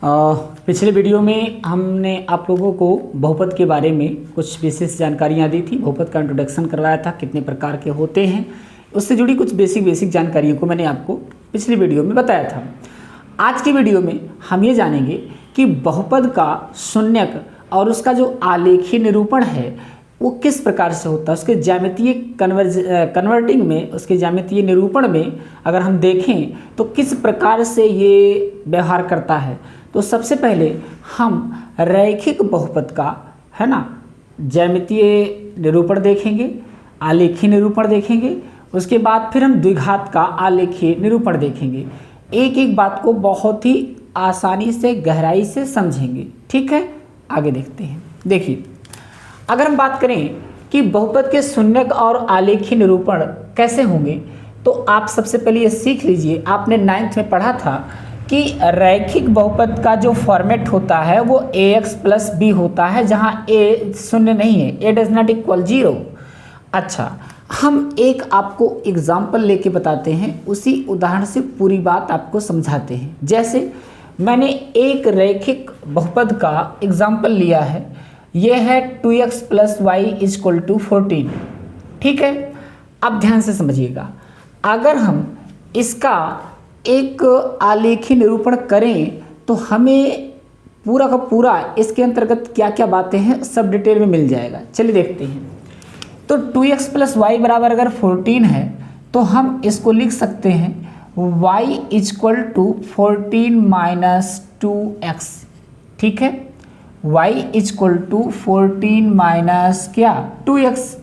पिछले वीडियो में हमने आप लोगों को बहुपद के बारे में कुछ विशेष जानकारियाँ दी थी। बहुपद का इंट्रोडक्शन करवाया था, कितने प्रकार के होते हैं, उससे जुड़ी कुछ बेसिक जानकारियों को मैंने आपको पिछली वीडियो में बताया था। आज की वीडियो में हम ये जानेंगे कि बहुपद का शून्यक और उसका जो आलेखीय निरूपण है वो किस प्रकार से होता है। उसके ज्यामितीय कन्वर्टिंग में, उसके ज्यामितीय निरूपण में अगर हम देखें तो किस प्रकार से ये व्यवहार करता है। तो सबसे पहले हम रैखिक बहुपद का, है ना, ज्यामितीय निरूपण देखेंगे, आलेखीय निरूपण देखेंगे। उसके बाद फिर हम द्विघात का आलेखीय निरूपण देखेंगे। एक एक बात को बहुत ही आसानी से, गहराई से समझेंगे। ठीक है, आगे देखते हैं। देखिए, अगर हम बात करें कि बहुपद के शून्यक और आलेखीय निरूपण कैसे होंगे, तो आप सबसे पहले ये सीख लीजिए। आपने 9th में पढ़ा था कि रैखिक बहुपद का जो फॉर्मेट होता है वो ax + b होता है, जहाँ a शून्य नहीं है, a डज नॉट इक्वल 0। अच्छा, हम एक आपको एग्जाम्पल लेके बताते हैं, उसी उदाहरण से पूरी बात आपको समझाते हैं। जैसे मैंने एक रैखिक बहुपद का एग्जाम्पल लिया है, ये है 2x + y = 14। ठीक है, अब ध्यान से समझिएगा। अगर हम इसका एक आलेखीय निरूपण करें तो हमें पूरा का पूरा इसके अंतर्गत क्या क्या बातें हैं सब डिटेल में मिल जाएगा। चलिए देखते हैं। तो 2x + y बराबर अगर 14 है तो हम इसको लिख सकते हैं y = 14 - 2x। ठीक है, y = 14 - क्या 2x।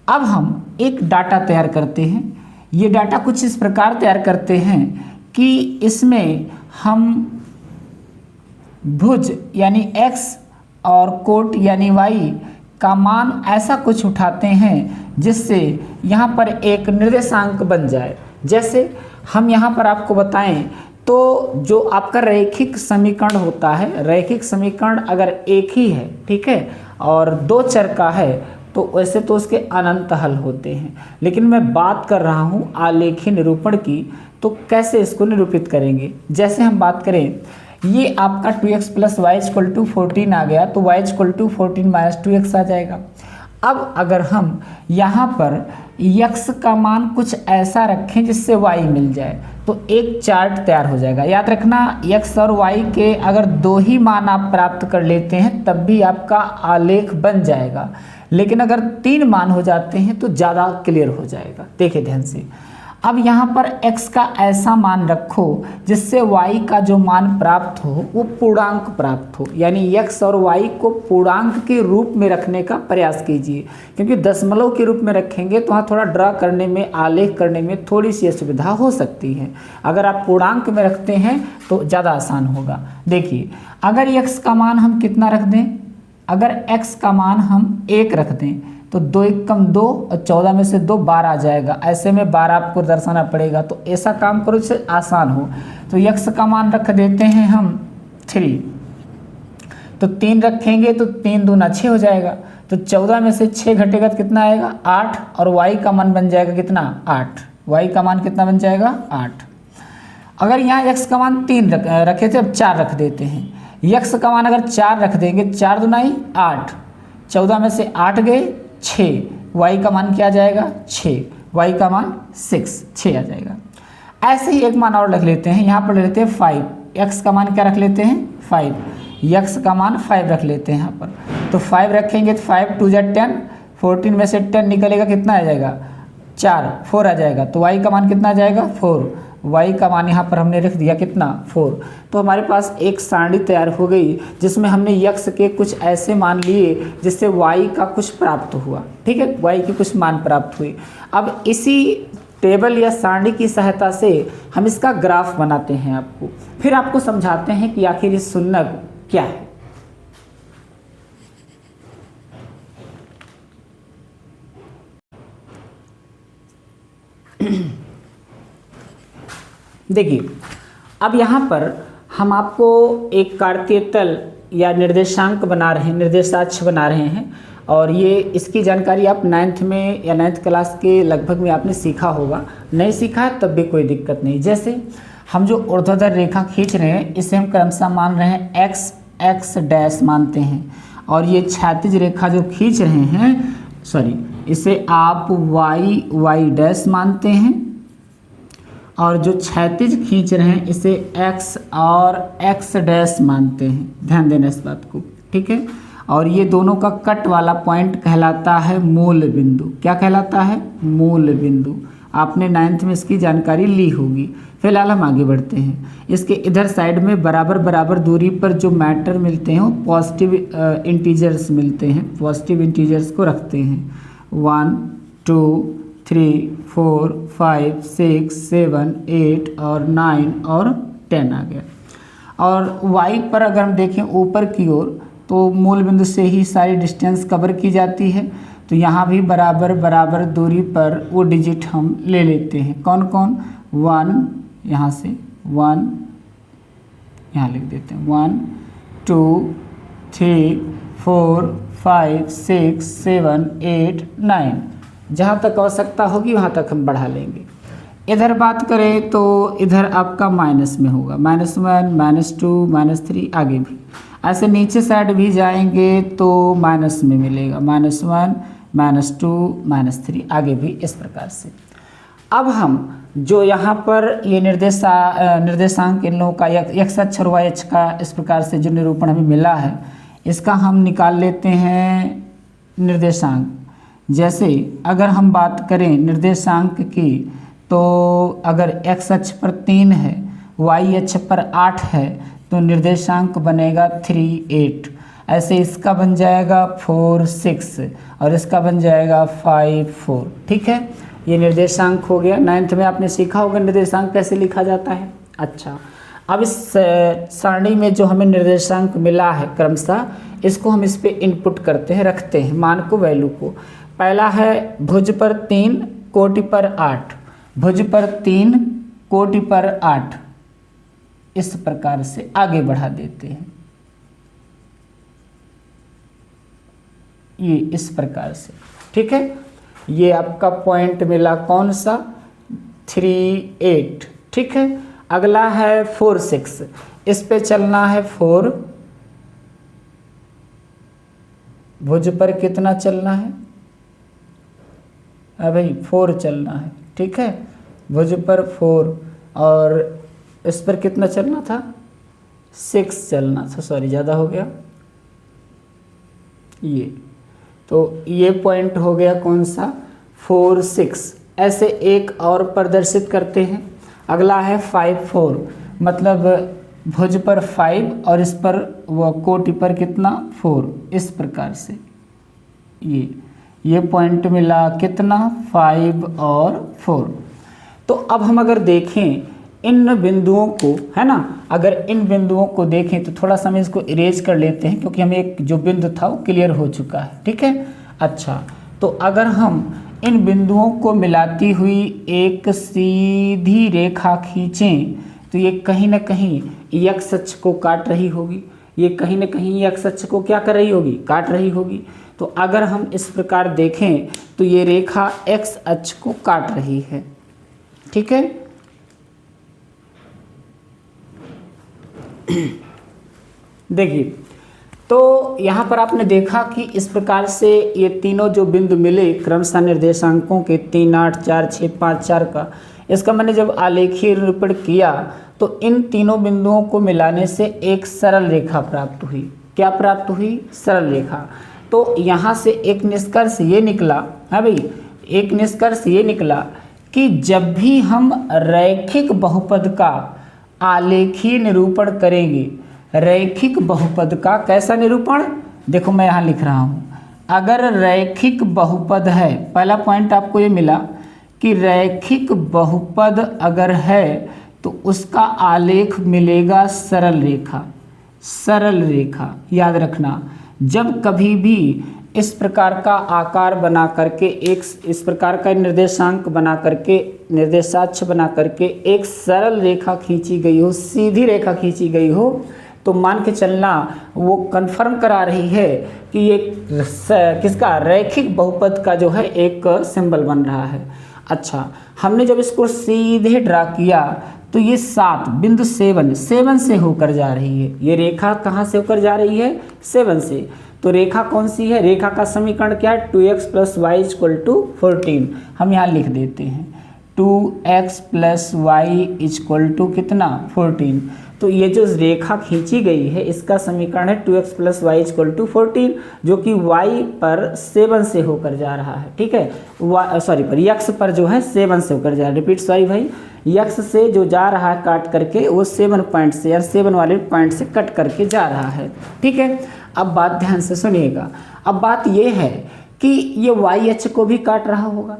अब हम एक डाटा तैयार करते हैं। ये डाटा कुछ इस प्रकार तैयार करते हैं कि इसमें हम भुज यानी x और कोट यानी y का मान ऐसा कुछ उठाते हैं जिससे यहाँ पर एक निर्देशांक बन जाए। जैसे हम यहाँ पर आपको बताएं तो जो आपका रैखिक समीकरण होता है, रैखिक समीकरण अगर एक ही है, ठीक है, और दो चर का है तो वैसे तो उसके अनंत हल होते हैं, लेकिन मैं बात कर रहा हूँ आलेखीय निरूपण की। तो कैसे इसको निरूपित करेंगे। जैसे हम बात करें, ये आपका 2x + y = 14 आ गया, तो y = 14 - 2x आ जाएगा। अब अगर हम यहाँ पर x का मान कुछ ऐसा रखें जिससे y मिल जाए तो एक चार्ट तैयार हो जाएगा। याद रखना, x और y के अगर दो ही मान आप प्राप्त कर लेते हैं तब भी आपका आलेख बन जाएगा, लेकिन अगर 3 मान हो जाते हैं तो ज़्यादा क्लियर हो जाएगा। देखिए ध्यान से। अब यहाँ पर x का ऐसा मान रखो जिससे y का जो मान प्राप्त हो वो पूर्णांक प्राप्त हो, यानी x और y को पूर्णांक के रूप में रखने का प्रयास कीजिए, क्योंकि दशमलव के रूप में रखेंगे तो वहाँ थोड़ा ड्रा करने में, आलेख करने में थोड़ी सी असुविधा हो सकती है। अगर आप पूर्णांक में रखते हैं तो ज़्यादा आसान होगा। देखिए, अगर x का मान हम कितना रख दें, अगर x का मान हम 1 रख दें तो 2 × 2 और 14 में से 2 12 आ जाएगा। ऐसे में 12 आपको दर्शाना पड़ेगा, तो ऐसा काम करो जिससे आसान हो। तो x का मान रख देते हैं हम 3, तो 3 रखेंगे तो 3 दूना 6 हो जाएगा। तो 14 में से 6 घटेगा तो कितना आएगा 8, और y का मान बन जाएगा कितना 8। y का मान कितना बन जाएगा 8। अगर यहाँ x का मान 3 रखे थे, अब 4 रख देते हैं। x का मान अगर 4 रख देंगे, 4 दूना 8, 14 में से 8 गए 6, y का मान क्या आ जाएगा 6, y का मान 6 आ जाएगा। ऐसे ही एक मान और रख लेते हैं, यहाँ पर ले लेते हैं 5, x का मान क्या रख लेते हैं 5, x का मान 5 रख लेते हैं यहाँ पर। तो 5 रखेंगे तो 5 × 2 = 10, 14 में से 10 निकलेगा कितना आ जाएगा 4 आ जाएगा। तो y का मान कितना आ जाएगा 4, y का मान यहाँ पर हमने रख दिया कितना 4। तो हमारे पास एक सारणी तैयार हो गई जिसमें हमने x के कुछ ऐसे मान लिए जिससे y का कुछ प्राप्त हुआ। ठीक है, y के कुछ मान प्राप्त हुए। अब इसी टेबल या सारणी की सहायता से हम इसका ग्राफ बनाते हैं आपको, फिर आपको समझाते हैं कि आखिर ये शून्यक क्या है। देखिए, अब यहाँ पर हम आपको एक कार्तीय तल या निर्देशांक बना रहे हैं, निर्देशाक्ष बना रहे हैं, और ये इसकी जानकारी आप 9th में या 9th क्लास के लगभग में आपने सीखा होगा। नहीं सीखा है तब भी कोई दिक्कत नहीं। जैसे हम जो ऊर्ध्वाधर रेखा खींच रहे हैं इसे हम क्रमशः मान रहे हैं एक्स एक्स डैश मानते हैं, और ये क्षैतिज रेखा जो खींच रहे हैं इसे आप वाई वाई डैश मानते हैं, और जो क्षैतिज खींच रहे हैं इसे एक्स और एक्स डैश मानते हैं। ध्यान देना इस बात को, ठीक है। और ये दोनों का कट वाला पॉइंट कहलाता है मूल बिंदु। क्या कहलाता है? मूल बिंदु। आपने 9th में इसकी जानकारी ली होगी। फिलहाल हम आगे बढ़ते हैं। इसके इधर साइड में बराबर बराबर दूरी पर जो मैटर मिलते हैं वो पॉजिटिव इंटीजर्स मिलते हैं, पॉजिटिव इंटीजर्स को रखते हैं। 1 2 3 4 5 6 7 8 और 9 और 10 आ गया। और y पर अगर हम देखें ऊपर की ओर तो मूल बिंदु से ही सारी डिस्टेंस कवर की जाती है, तो यहाँ भी बराबर बराबर दूरी पर वो डिजिट हम ले लेते हैं। कौन कौन? 1, यहाँ से 1 यहाँ लिख देते हैं, 1 2 3 4 5 6 7 8 9, जहाँ तक आवश्यकता होगी वहाँ तक हम बढ़ा लेंगे। इधर बात करें तो इधर आपका माइनस में होगा, -1 -2 -3 आगे भी। ऐसे नीचे साइड भी जाएंगे तो माइनस में मिलेगा, -1 -2 -3 आगे भी इस प्रकार से। अब हम जो यहाँ पर ये निर्देशांक इन लोगों का x अक्ष और y अक्ष का इस प्रकार से जो निरूपण हमें मिला है, इसका हम निकाल लेते हैं निर्देशांक। जैसे अगर हम बात करें निर्देशांक की, तो अगर x अक्ष पर 3 है, y अक्ष पर 8 है, तो निर्देशांक बनेगा 3 8। ऐसे इसका बन जाएगा 4 6 और इसका बन जाएगा 5 4। ठीक है, ये निर्देशांक हो गया। 9th में आपने सीखा होगा निर्देशांक कैसे लिखा जाता है। अच्छा, अब इस सारणी में जो हमें निर्देशांक मिला है क्रमशः, इसको हम इस पे इनपुट करते हैं, रखते हैं मान को, वैल्यू को। पहला है भुज पर 3 कोटि पर 8, भुज पर 3 कोटि पर 8, इस प्रकार से आगे बढ़ा देते हैं। ये इस प्रकार से, ठीक है। ये आपका पॉइंट मिला कौन सा? 3 8, ठीक है। अगला है 4 6, इस पे चलना है 4, भुज पर कितना चलना है? भाई 4 चलना है, ठीक है। भुज पर 4 और इस पर कितना चलना था? 6 चलना था, सॉरी ज़्यादा हो गया। ये तो ये पॉइंट हो गया कौन सा? 4 6। ऐसे एक और प्रदर्शित करते हैं। अगला है 5 4, मतलब भुज पर 5 और इस पर वो कोटि पर कितना? 4, इस प्रकार से। ये पॉइंट मिला कितना? 5 और 4। तो अब हम अगर देखें इन बिंदुओं को, है ना, अगर इन बिंदुओं को देखें तो थोड़ा सा हम इसको इरेज कर लेते हैं, क्योंकि हमें एक जो बिंदु था वो क्लियर हो चुका है, ठीक है। अच्छा, तो अगर हम इन बिंदुओं को मिलाती हुई एक सीधी रेखा खींचें तो ये कहीं ना कहीं x अक्ष को काट रही होगी, ये कहीं ना कहीं x अक्ष को क्या कर रही होगी? काट रही होगी। तो अगर हम इस प्रकार देखें तो ये रेखा x अक्ष को काट रही है, ठीक है। देखिए, तो यहाँ पर आपने देखा कि इस प्रकार से ये तीनों जो बिंदु मिले क्रमशः निर्देशांकों के 3 8 4 6 5 4 का, इसका मैंने जब आलेखीय निरूपण किया तो इन तीनों बिंदुओं को मिलाने से एक सरल रेखा प्राप्त हुई। क्या प्राप्त हुई? सरल रेखा। तो यहाँ से एक निष्कर्ष ये निकला, है भाई, एक निष्कर्ष ये निकला कि जब भी हम रैखिक बहुपद का आलेखीय निरूपण करेंगे, रैखिक बहुपद का कैसा निरूपण? देखो मैं यहाँ लिख रहा हूँ, अगर रैखिक बहुपद है, पहला पॉइंट आपको ये मिला कि रैखिक बहुपद अगर है तो उसका आलेख मिलेगा सरल रेखा। सरल रेखा याद रखना, जब कभी भी इस प्रकार का आकार बना करके, एक इस प्रकार का निर्देशांक बना करके, निर्देशाक्ष बना करके एक सरल रेखा खींची गई हो, सीधी रेखा खींची गई हो, तो मान के चलना वो कन्फर्म करा रही है कि ये किसका? रैखिक बहुपद का जो है एक सिंबल बन रहा है। अच्छा, हमने जब इसको सीधे ड्रा किया तो ये 7 बिंदु 7 से होकर जा रही है। ये रेखा कहाँ से होकर जा रही है? 7 से। तो रेखा कौन सी है? रेखा का समीकरण क्या है? 2x + y = 14। हम यहाँ लिख देते हैं 2x + y = कितना? 14। तो ये जो रेखा खींची गई है इसका समीकरण है 2x + y = 14, जो कि y पर 7 से होकर जा रहा है। ठीक है, x पर जो है 7 से होकर जा रहा है। रिपीट सॉरी भाई, x से जो जा रहा है काट करके वो 7 पॉइंट से या 7 वाले पॉइंट से कट करके जा रहा है। ठीक है, अब बात ध्यान से सुनिएगा। अब बात ये है कि ये y अक्ष को भी काट रहा होगा,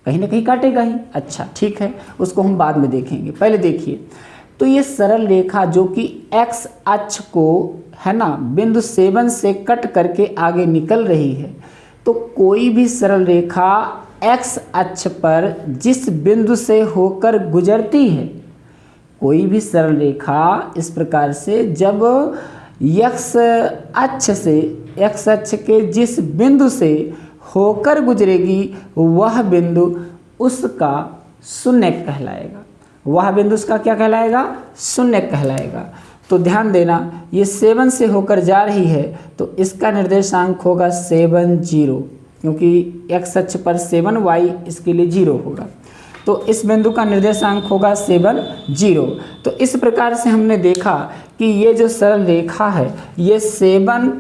कहीं ना कहीं काटेगा ही। अच्छा ठीक है, उसको हम बाद में देखेंगे। पहले देखिए, तो ये सरल रेखा जो कि x अक्ष को है ना बिंदु 7 से कट करके आगे निकल रही है, तो कोई भी सरल रेखा x अक्ष पर जिस बिंदु से होकर गुजरती है, कोई भी सरल रेखा इस प्रकार से जब x अक्ष के जिस बिंदु से होकर गुजरेगी वह बिंदु उसका शून्यक कहलाएगा। वह बिंदु उसका क्या कहलाएगा? शून्यक कहलाएगा। तो ध्यान देना, ये 7 से होकर जा रही है तो इसका निर्देशांक होगा 7 0, क्योंकि x अक्ष पर 7, y इसके लिए 0 होगा। तो इस बिंदु का निर्देशांक होगा 7 0। तो इस प्रकार से हमने देखा कि ये जो सरल रेखा है ये 7,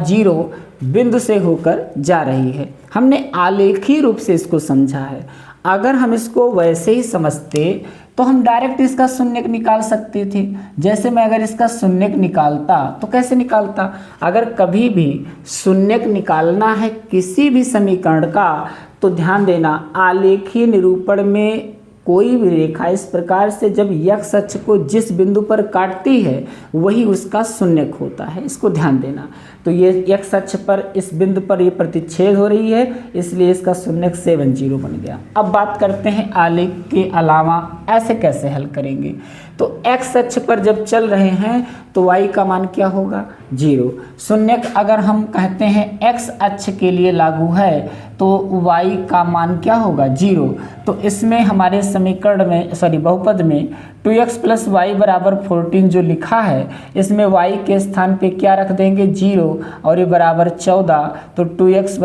0 बिंदु से होकर जा रही है। हमने आलेखीय रूप से इसको समझा है। अगर हम इसको वैसे ही समझते तो हम डायरेक्ट इसका शून्यक निकाल सकते थे। जैसे मैं अगर इसका शून्यक निकालता तो कैसे निकालता? अगर कभी भी शून्यक निकालना है किसी भी समीकरण का तो ध्यान देना, आलेखीय निरूपण में कोई भी रेखा इस प्रकार से जब x अक्ष को जिस बिंदु पर काटती है वही उसका शून्यक होता है। इसको ध्यान देना। तो ये x अक्ष पर इस बिंदु पर ये प्रतिच्छेद हो रही है, इसलिए इसका शून्यक 7 0 बन गया। अब बात करते हैं आलेख के अलावा ऐसे कैसे हल करेंगे। तो x अक्ष पर जब चल रहे हैं तो y का मान क्या होगा? 0। शून्यक अगर हम कहते हैं x अक्ष के लिए लागू है तो y का मान क्या होगा? 0। तो इसमें हमारे समीकरण में बहुपद में 2x + y = 14 जो लिखा है, इसमें y के स्थान पे क्या रख देंगे? 0, और ये बराबर 14। तो 2x =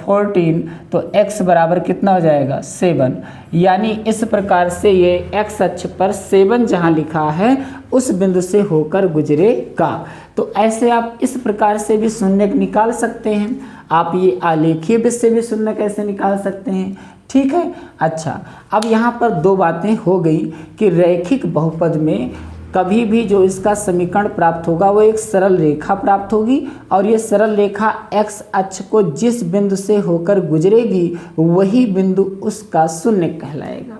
14, तो x बराबर कितना हो जाएगा? 7। यानी इस प्रकार से ये x अक्ष पर 7 जहाँ लिखा है उस बिंदु से होकर गुजरेगा। तो ऐसे आप इस प्रकार से भी शून्यक निकाल सकते हैं। आप ये आलेखीय विधि से भी शून्यक कैसे निकाल सकते हैं। ठीक है, अच्छा अब यहाँ पर 2 बातें हो गई कि रैखिक बहुपद में कभी भी जो इसका समीकरण प्राप्त होगा वो एक सरल रेखा प्राप्त होगी, और ये सरल रेखा x अक्ष को जिस बिंदु से होकर गुजरेगी वही बिंदु उसका शून्यक कहलाएगा।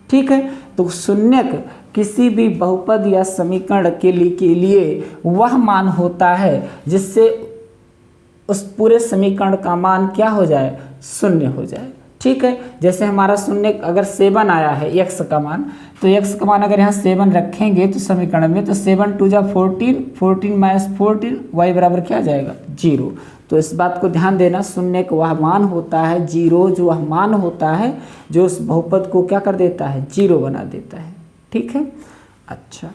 ठीक है, तो शून्यक किसी भी बहुपद या समीकरण के लिए वह मान होता है जिससे उस पूरे समीकरण का मान क्या हो जाए? शून्य हो जाए। ठीक है, जैसे हमारा शून्य अगर 7 आया है x का मान, तो x का मान अगर यहाँ 7 रखेंगे तो समीकरण में, तो 7 2 जा 14, 14 - 14, y बराबर क्या आ जाएगा? 0। तो इस बात को ध्यान देना, शून्य का वह मान होता है 0, जो वह मान होता है जो उस बहुपद को क्या कर देता है? 0 बना देता है। ठीक है, अच्छा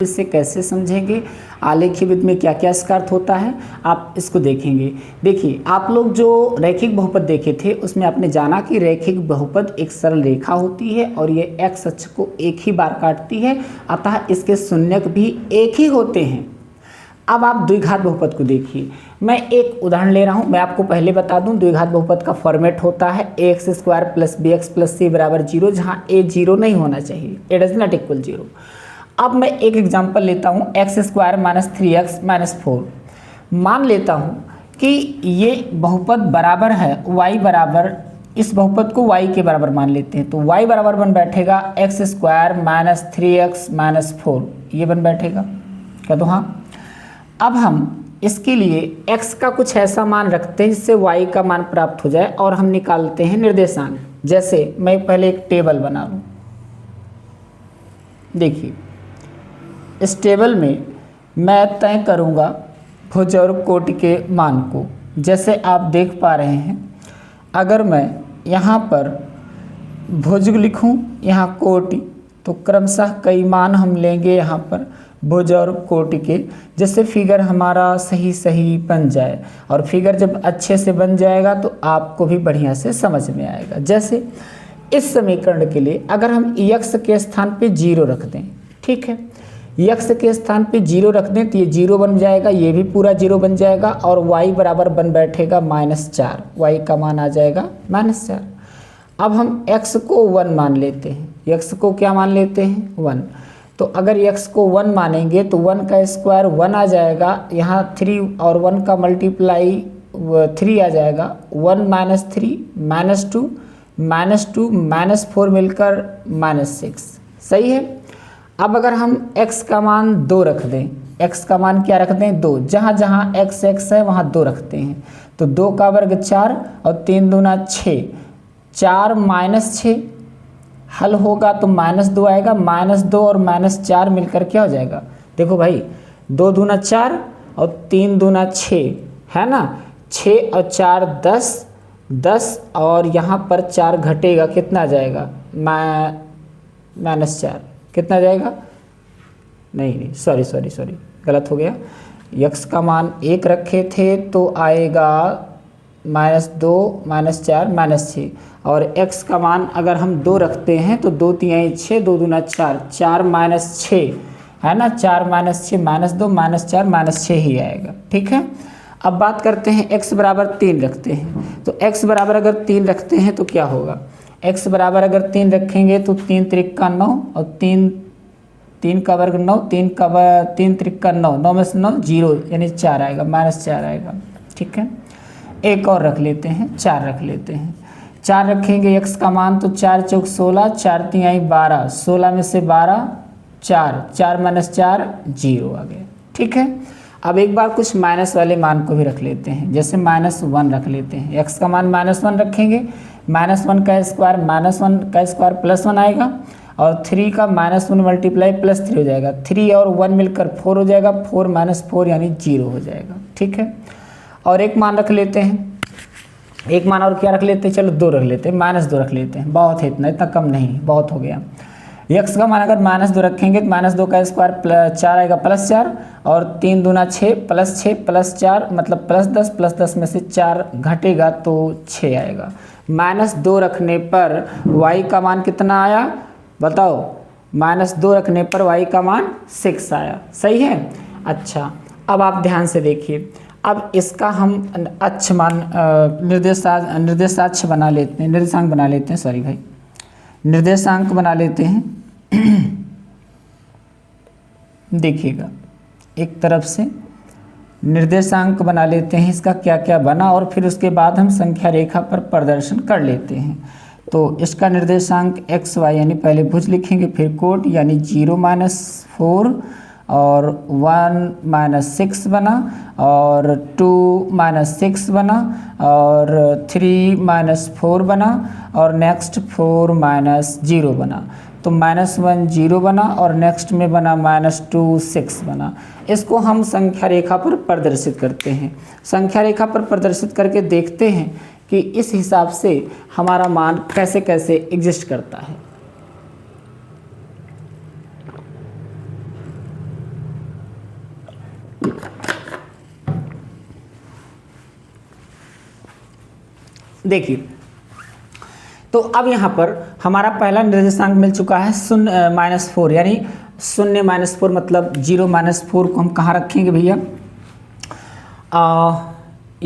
इसे कैसे समझेंगे, आलेखीय विधि में क्या क्या इसका अर्थ होता है, आप इसको देखेंगे। देखिए, आप लोग जो रैखिक बहुपद देखे थे उसमें आपने जाना कि रैखिक बहुपद एक सरल रेखा होती है और ये x अक्ष को एक ही बार काटती है, अतः इसके शून्यक भी एक ही होते हैं। अब आप द्विघात बहुपद को देखिए। मैं एक उदाहरण ले रहा हूँ। मैं आपको पहले बता दूँ, द्विघात बहुपद का फॉर्मेट होता है ax² + bx + c = 0, जहाँ a 0 नहीं होना चाहिए, a डज नॉट इक्वल 0। अब मैं एक एग्जांपल लेता हूँ x² - 3x - 4। मान लेता हूँ कि ये बहुपद बराबर है y बराबर, इस बहुपद को y के बराबर मान लेते हैं, तो y बराबर बन बैठेगा x² - 3x - 4, ये बन बैठेगा। क्या तो हाँ, अब हम इसके लिए x का कुछ ऐसा मान रखते हैं जिससे y का मान प्राप्त हो जाए और हम निकालते हैं निर्देशांक। जैसे मैं पहले एक टेबल बना लूँ। देखिए, इस टेबल में मैं तय करूंगा भुज और कोटि के मान को। जैसे आप देख पा रहे हैं, अगर मैं यहाँ पर भुज लिखूं, यहाँ कोटि, तो क्रमशः कई मान हम लेंगे यहाँ पर भुज और कोटि के, जिससे फिगर हमारा सही सही बन जाए। और फिगर जब अच्छे से बन जाएगा तो आपको भी बढ़िया से समझ में आएगा। जैसे इस समीकरण के लिए अगर हम x के स्थान पे 0 रख दें, ठीक है, x के स्थान पे 0 रख दें तो ये 0 बन जाएगा, ये भी पूरा 0 बन जाएगा और y बराबर बन बैठेगा -4, y का मान आ जाएगा -4। अब हम x को 1 मान लेते हैं, x को क्या मान लेते हैं 1। तो अगर x को 1 मानेंगे तो 1 का स्क्वायर 1 आ जाएगा, यहाँ 3 और 1 का मल्टीप्लाई 3 आ जाएगा, 1 -3 -2 -4 मिलकर -6, सही है। अब अगर हम x का मान 2 रख दें, x का मान क्या रख दें 2, जहाँ जहाँ x है वहाँ 2 रखते हैं, तो 2 का वर्ग 4 और 3 दूना 6, 4 -6 हल होगा तो -2 आएगा, -2 और -4 मिलकर क्या हो जाएगा, देखो भाई 2 दूना 4 और 3 दूना 6 है ना, 6 और 4 10 और यहाँ पर 4 घटेगा, कितना आ जाएगा -4, कितना जाएगा, नहीं सॉरी गलत हो गया। x का मान 1 रखे थे तो आएगा -2 -4 -6, और x का मान अगर हम 2 रखते हैं तो 2 3 6, 2 दूना 4, 4 -6 है ना, 4 -6 -2 -4 -6 ही आएगा, ठीक है। अब बात करते हैं x बराबर 3 रखते हैं, तो x बराबर अगर 3 रखते हैं तो क्या होगा, x बराबर अगर 3 रखेंगे तो 3 त्रिका 9 और 3 का वर्ग 9, 3 त्रिका 9, 9 में से 9 0 यानी 4 आएगा, -4 आएगा, ठीक है। एक और रख लेते हैं, 4 रख लेते हैं, 4 रखेंगे x का मान तो 4 चौक 16, 4 3 12, 16 में से 12 4, 4 -4 0 आ गया, ठीक है। अब एक बार कुछ माइनस वाले मान को भी रख लेते हैं, जैसे -1 रख लेते हैं, x का मान -1 रखेंगे, -1 का स्क्वायर +1 आएगा और 3 का -1 मल्टीप्लाई +3 हो जाएगा, 3 और 1 मिलकर 4 हो जाएगा, 4 -4 यानी 0 हो जाएगा, ठीक है। और एक मान रख लेते हैं, एक मान और क्या रख लेते हैं, चलो 2 रख लेते हैं, -2 रख लेते हैं, बहुत है, इतना कम नहीं, बहुत हो गया। x का मान अगर -2 रखेंगे तो -2 का स्क्वायर 4 आएगा +4 और 3 दूना 6 +6 +4 मतलब +10 में से 4 घटेगा तो 6 आएगा। -2 रखने पर y का मान कितना आया बताओ, -2 रखने पर y का मान 6 आया, सही है। अच्छा अब आप ध्यान से देखिए, अब इसका हम अक्ष मान निर्देशांक बना लेते हैं, सॉरी भाई, निर्देशांक बना लेते हैं। देखिएगा एक तरफ से निर्देशांक बना लेते हैं, इसका क्या क्या बना और फिर उसके बाद हम संख्या रेखा पर प्रदर्शन कर लेते हैं। तो इसका निर्देशांक x y यानी पहले भुज लिखेंगे, फिर कोट यानी 0 -4 और 1 -6 बना और 2 -6 बना और 3 -4 बना और नेक्स्ट 4 -0 बना, तो -1 0 बना और नेक्स्ट में बना -2 6 बना। इसको हम संख्या रेखा पर प्रदर्शित करते हैं, संख्या रेखा पर प्रदर्शित करके देखते हैं कि इस हिसाब से हमारा मान कैसे कैसे एग्जिस्ट करता है। देखिए तो अब यहाँ पर हमारा पहला निर्देशांक मिल चुका है 0 -4 यानी 0 -4 मतलब 0 -4 को हम कहाँ रखेंगे भैया,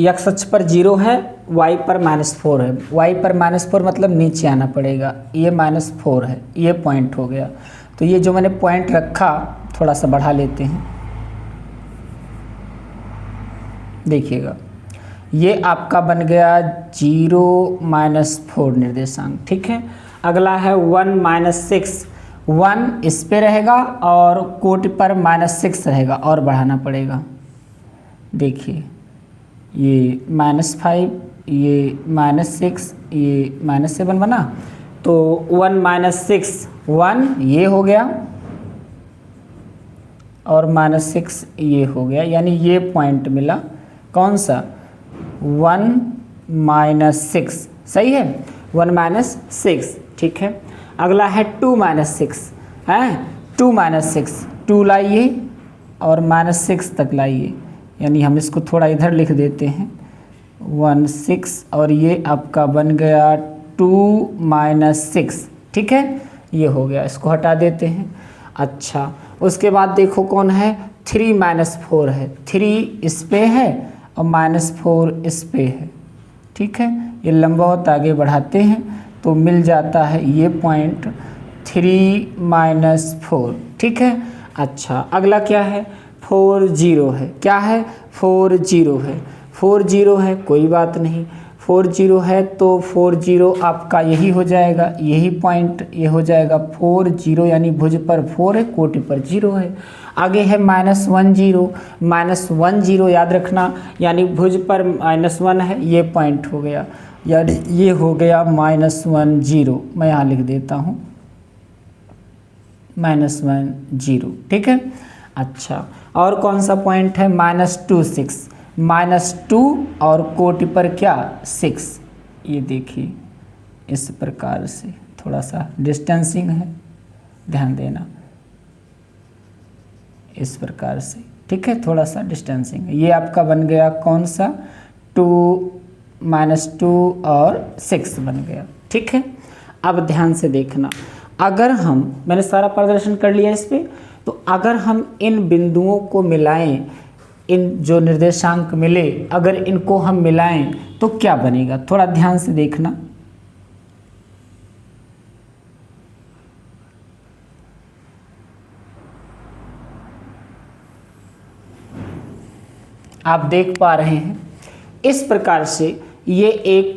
x अक्ष पर 0 है, y पर -4 है, y पर -4 मतलब नीचे आना पड़ेगा, ये -4 है, ये पॉइंट हो गया। तो ये जो मैंने पॉइंट रखा थोड़ा सा बढ़ा लेते हैं, देखिएगा ये आपका बन गया 0 -4 निर्देशांक, ठीक है। अगला है 1 -6, 1 इस पे रहेगा और कोट पर -6 रहेगा और बढ़ाना पड़ेगा। देखिए ये -5, ये -6, ये -7 बना, तो 1 -6 1 ये हो गया और -6 ये हो गया, यानी ये पॉइंट मिला, कौन सा 1 -6, सही है 1 -6, ठीक है। अगला है 2 -6, हैं, 2 माइनस 6, 2 लाइए और माइनस 6 तक लाइए, यानी हम इसको थोड़ा इधर लिख देते हैं 1 6, और ये आपका बन गया 2 माइनस 6, ठीक है, ये हो गया, इसको हटा देते हैं। अच्छा, उसके बाद देखो कौन है, 3 माइनस 4 है, 3 इस पे है और माइनस 4 इस पे है, ठीक है, ये लंबावत आगे बढ़ाते हैं तो मिल जाता है ये पॉइंट 3 माइनस 4, ठीक है। अच्छा, अगला क्या है, 4 0 है, क्या है, 4 0 है, 4 0 है, कोई बात नहीं, 4 0 है तो 4 0 आपका यही हो जाएगा, यही पॉइंट ये हो जाएगा 4 0, यानी भुज पर 4 है, कोटि पर 0 है। आगे है माइनस 1 0, माइनस 1 0 याद रखना, यानी भुज पर माइनस 1 है, ये पॉइंट हो गया, यानी ये हो गया माइनस 1 0, मैं यहाँ लिख देता हूँ माइनस 1 0, ठीक है। अच्छा, और कौन सा पॉइंट है, माइनस 2 6, माइनस 2 और कोटि पर क्या 6, ये देखिए इस प्रकार से, थोड़ा सा डिस्टेंसिंग है, ध्यान देना, इस प्रकार से, ठीक है, थोड़ा सा डिस्टेंसिंग है। ये आपका बन गया कौन सा, 2 माइनस 2 और 6 बन गया, ठीक है। अब ध्यान से देखना, अगर हम, मैंने सारा प्रदर्शन कर लिया इस पे, तो अगर हम इन बिंदुओं को मिलाएं, इन जो निर्देशांक मिले अगर इनको हम मिलाएं तो क्या बनेगा, थोड़ा ध्यान से देखना। आप देख पा रहे हैं इस प्रकार से ये एक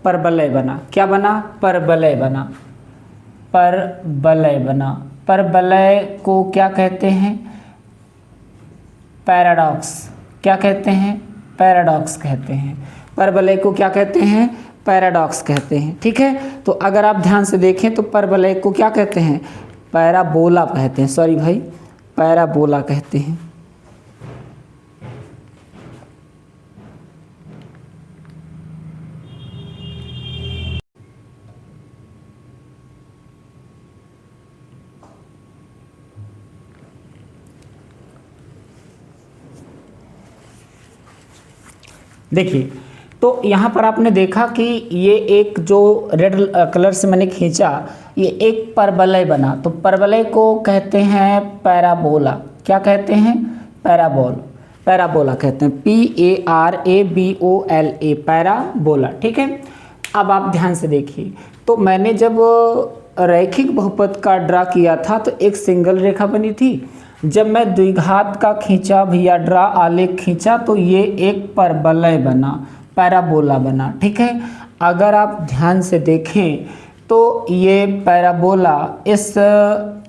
परवलय बना, क्या बना, परवलय बना, परवलय बना। परवलय को क्या कहते हैं, पैराडॉक्स, क्या कहते हैं, पैराडॉक्स कहते हैं, परवलय को क्या कहते हैं, पैराडॉक्स कहते हैं, ठीक है। तो अगर आप ध्यान से देखें तो परवलय को क्या कहते हैं, पैराबोला कहते हैं, सॉरी भाई, पैराबोला कहते हैं। देखिए, तो यहाँ पर आपने देखा कि ये एक जो रेड कलर से मैंने खींचा, ये एक परवलय बना, तो परवलय को कहते हैं पैराबोला, क्या कहते हैं, पैराबोला कहते हैं, PARABOLA, पैराबोला, ठीक है। अब आप ध्यान से देखिए, तो मैंने जब रैखिक बहुपद का ड्रा किया था तो एक सिंगल रेखा बनी थी, जब मैं द्विघात का खींचा भैया ड्रा आलेख खींचा तो ये एक परवलय बना, पैराबोला बना, ठीक है। अगर आप ध्यान से देखें तो ये पैराबोला इस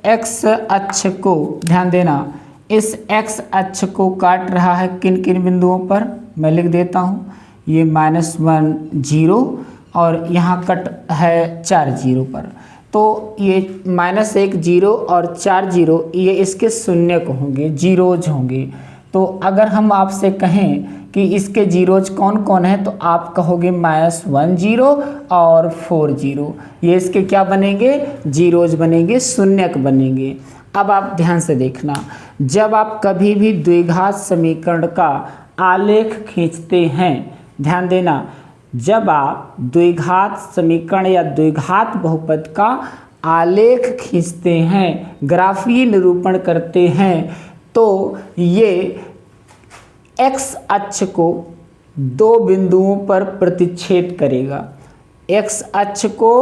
x अक्ष को, ध्यान देना, इस x अक्ष को काट रहा है किन किन बिंदुओं पर, मैं लिख देता हूँ, ये -1 0 और यहाँ कट है 4 0 पर, तो ये -1 0 और 4 0 ये इसके शून्य को होंगे, जीरोज होंगे। तो अगर हम आपसे कहें कि इसके जीरोज कौन कौन है तो आप कहोगे -1 0 और 4 0, ये इसके क्या बनेंगे, जीरोज बनेंगे, शून्यक बनेंगे। अब आप ध्यान से देखना, जब आप कभी भी द्विघात समीकरण का आलेख खींचते हैं, ध्यान देना, जब आप द्विघात समीकरण या द्विघात बहुपद का आलेख खींचते हैं, ग्राफीय निरूपण करते हैं, तो ये x अक्ष को दो बिंदुओं पर प्रतिच्छेद करेगा, x अक्ष को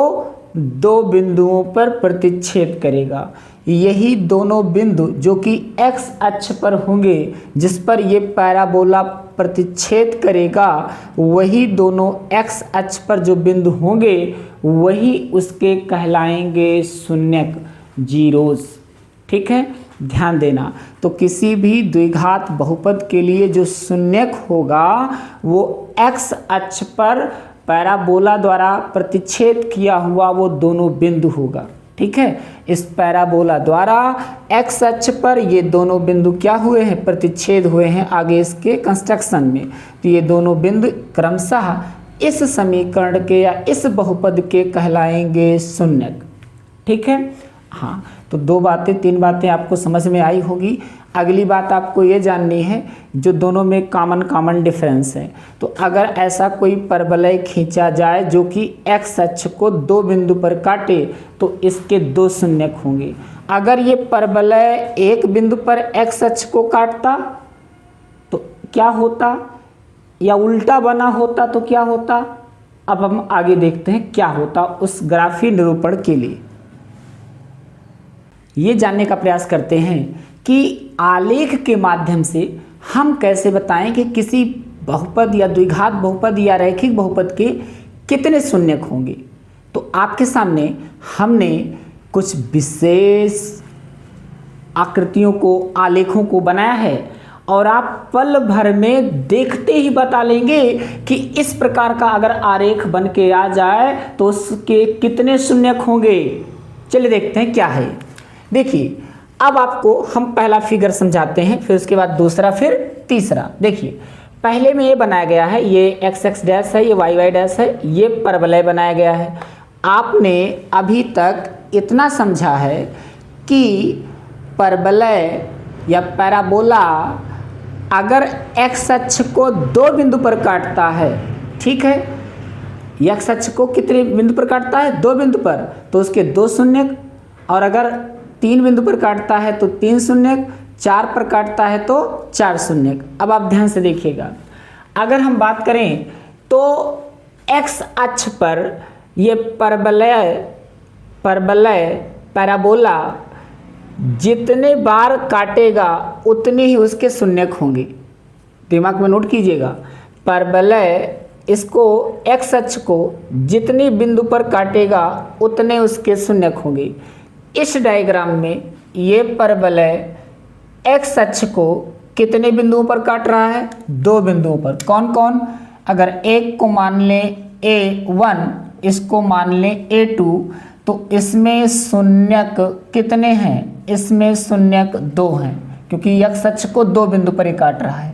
दो बिंदुओं पर प्रतिच्छेद करेगा। यही दोनों बिंदु जो कि x अक्ष पर होंगे, जिस पर ये पैराबोला प्रतिच्छेद करेगा, वही दोनों x अक्ष पर जो बिंदु होंगे वही उसके कहलाएंगे शून्यक, जीरोज, ठीक है, ध्यान देना। तो किसी भी द्विघात बहुपद के लिए जो शून्यक होगा वो x अक्ष पर पैराबोला द्वारा प्रतिच्छेद किया हुआ वो दोनों बिंदु होगा, ठीक है। इस पैराबोला द्वारा x अक्ष पर ये दोनों बिंदु क्या हुए हैं, प्रतिच्छेद हुए हैं आगे इसके कंस्ट्रक्शन में। तो ये दोनों बिंदु क्रमशः इस समीकरण के या इस बहुपद के कहलाएंगे शून्यक, ठीक है। हाँ, तो 3 बातें आपको समझ में आई होगी। अगली बात आपको ये जाननी है जो दोनों में कॉमन डिफरेंस है। तो अगर ऐसा कोई परवलय खींचा जाए जो कि एक्स अक्ष को 2 बिंदु पर काटे तो इसके 2 शून्यक होंगे। अगर ये परवलय एक बिंदु पर एक्स अक्ष को काटता तो क्या होता, या उल्टा बना होता तो क्या होता। अब हम आगे देखते हैं क्या होता उस ग्राफीय निरूपण के लिए। ये जानने का प्रयास करते हैं कि आलेख के माध्यम से हम कैसे बताएं कि किसी बहुपद या द्विघात बहुपद या रैखिक बहुपद के कितने शून्यक होंगे। तो आपके सामने हमने कुछ विशेष आकृतियों को, आलेखों को बनाया है और आप पल भर में देखते ही बता लेंगे कि इस प्रकार का अगर आरेख बन के आ जाए तो उसके कितने शून्यक होंगे। चलिए देखते हैं क्या है। देखिए, अब आपको हम पहला फिगर समझाते हैं, फिर उसके बाद दूसरा, फिर तीसरा। देखिए, पहले में ये बनाया गया है, ये एक्स एक्स डैश है, ये वाई वाई डैश है, ये परवलय बनाया गया है। आपने अभी तक इतना समझा है कि परवलय या पैराबोला अगर एक्स अक्ष को 2 बिंदु पर काटता है, ठीक है, एक्स अक्ष को कितने बिंदु पर काटता है, 2 बिंदु पर, तो उसके 2 शून्यक, और अगर 3 बिंदु पर काटता है तो 3 शून्यक, 4 पर काटता है तो 4 शून्यक। अब आप ध्यान से देखिएगा, अगर हम बात करें तो एक्स अक्ष पर ये परवलय पैराबोला जितने बार काटेगा उतने ही उसके शून्यक होंगे। दिमाग में नोट कीजिएगा, परवलय इसको एक्स अक्ष को जितनी बिंदु पर काटेगा उतने उसके शून्यक होंगे। इस डायग्राम में ये परवलय एक्स अक्ष को कितने बिंदुओं पर काट रहा है, 2 बिंदुओं पर। कौन कौन, अगर एक को मान लें A1, इसको मान लें A2, तो इसमें शून्यक कितने हैं, इसमें शून्यक 2 हैं, क्योंकि एक्स अक्ष को 2 बिंदु पर ही काट रहा है।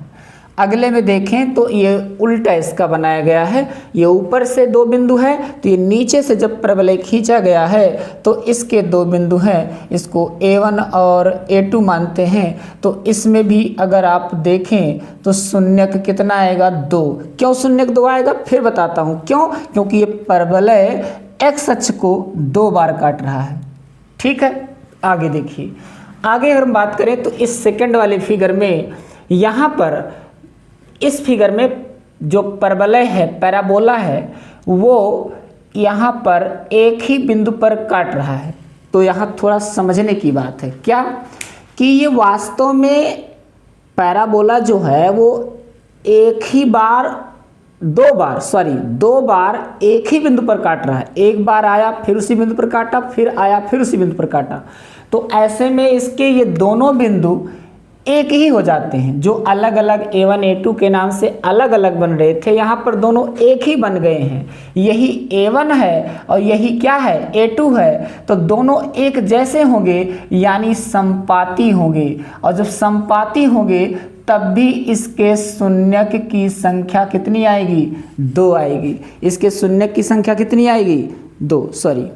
अगले में देखें तो ये उल्टा इसका बनाया गया है, ये ऊपर से 2 बिंदु है तो ये नीचे से जब परवलय खींचा गया है तो इसके 2 बिंदु हैं, इसको A1 और A2 मानते हैं। तो इसमें भी अगर आप देखें तो शून्यक कितना आएगा, 2। क्यों शून्यक 2 आएगा, फिर बताता हूँ क्यों, क्योंकि ये परवलय एक्स अक्ष को 2 बार काट रहा है। ठीक है, आगे देखिए। आगे अगर हम बात करें तो इस सेकंड वाले फिगर में, यहाँ पर इस फिगर में जो परवलय है, पैराबोला है, वो यहाँ पर एक ही बिंदु पर काट रहा है। तो यहाँ थोड़ा समझने की बात है, क्या कि ये वास्तव में पैराबोला जो है वो दो बार एक ही बिंदु पर काट रहा है। एक बार आया फिर उसी बिंदु पर काटा, फिर आया फिर उसी बिंदु पर काटा। तो ऐसे में इसके ये दोनों बिंदु एक ही हो जाते हैं। जो अलग अलग A1 A2 के नाम से अलग अलग बन रहे थे, यहाँ पर दोनों एक ही बन गए हैं। यही A1 है और यही क्या है, A2 है। तो दोनों एक जैसे होंगे यानी संपाती होंगे, और जब संपाती होंगे तब भी इसके शून्यक की संख्या कितनी आएगी, 2 आएगी। इसके शून्यक की संख्या कितनी आएगी, 2, सॉरी।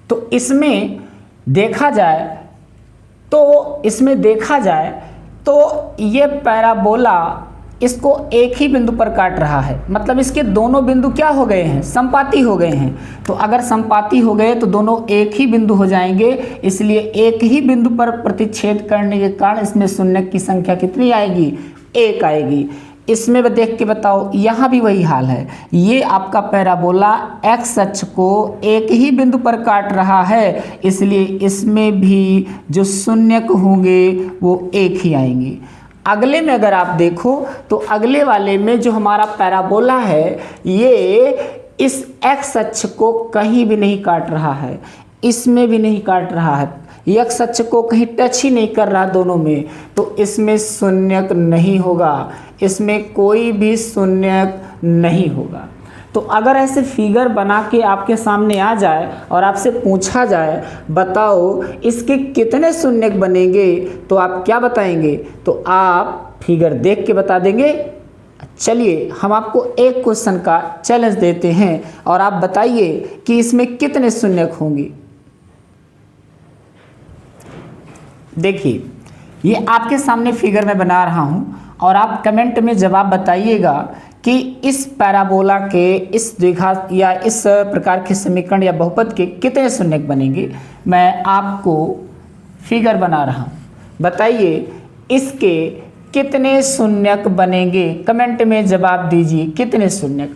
तो इसमें देखा जाए तो ये पैराबोला इसको एक ही बिंदु पर काट रहा है, मतलब इसके दोनों बिंदु क्या हो गए हैं, संपाती हो गए हैं। तो अगर संपाती हो गए तो दोनों एक ही बिंदु हो जाएंगे, इसलिए एक ही बिंदु पर प्रतिच्छेद करने के कारण इसमें शून्यक की संख्या कितनी आएगी, 1 आएगी। इसमें देख के बताओ, यहाँ भी वही हाल है। ये आपका पैराबोला एक्स अक्ष को एक ही बिंदु पर काट रहा है, इसलिए इसमें भी जो शून्यक होंगे वो एक ही आएंगे। अगले में अगर आप देखो तो अगले वाले में जो हमारा पैराबोला है, ये इस एक्स अक्ष को कहीं भी नहीं काट रहा है, इसमें भी नहीं काट रहा है, एक्स अक्ष को कहीं टच ही नहीं कर रहा दोनों में। तो इसमें शून्यक नहीं होगा, इसमें कोई भी शून्यक नहीं होगा। तो अगर ऐसे फिगर बना के आपके सामने आ जाए और आपसे पूछा जाए बताओ इसके कितने शून्यक बनेंगे, तो आप क्या बताएंगे, तो आप फिगर देख के बता देंगे चलिए हम आपको एक क्वेश्चन का चैलेंज देते हैं और आप बताइए कि इसमें कितने शून्यक होंगे। देखिए ये आपके सामने फिगर में बना रहा हूं और आप कमेंट में जवाब बताइएगा कि इस पैराबोला के इस द्विघात या इस प्रकार के समीकरण या बहुपद के कितने शून्यक बनेंगे। मैं आपको फिगर बना रहा हूं, बताइए इसके कितने शून्यक बनेंगे। कमेंट में जवाब दीजिए कितने शून्यक।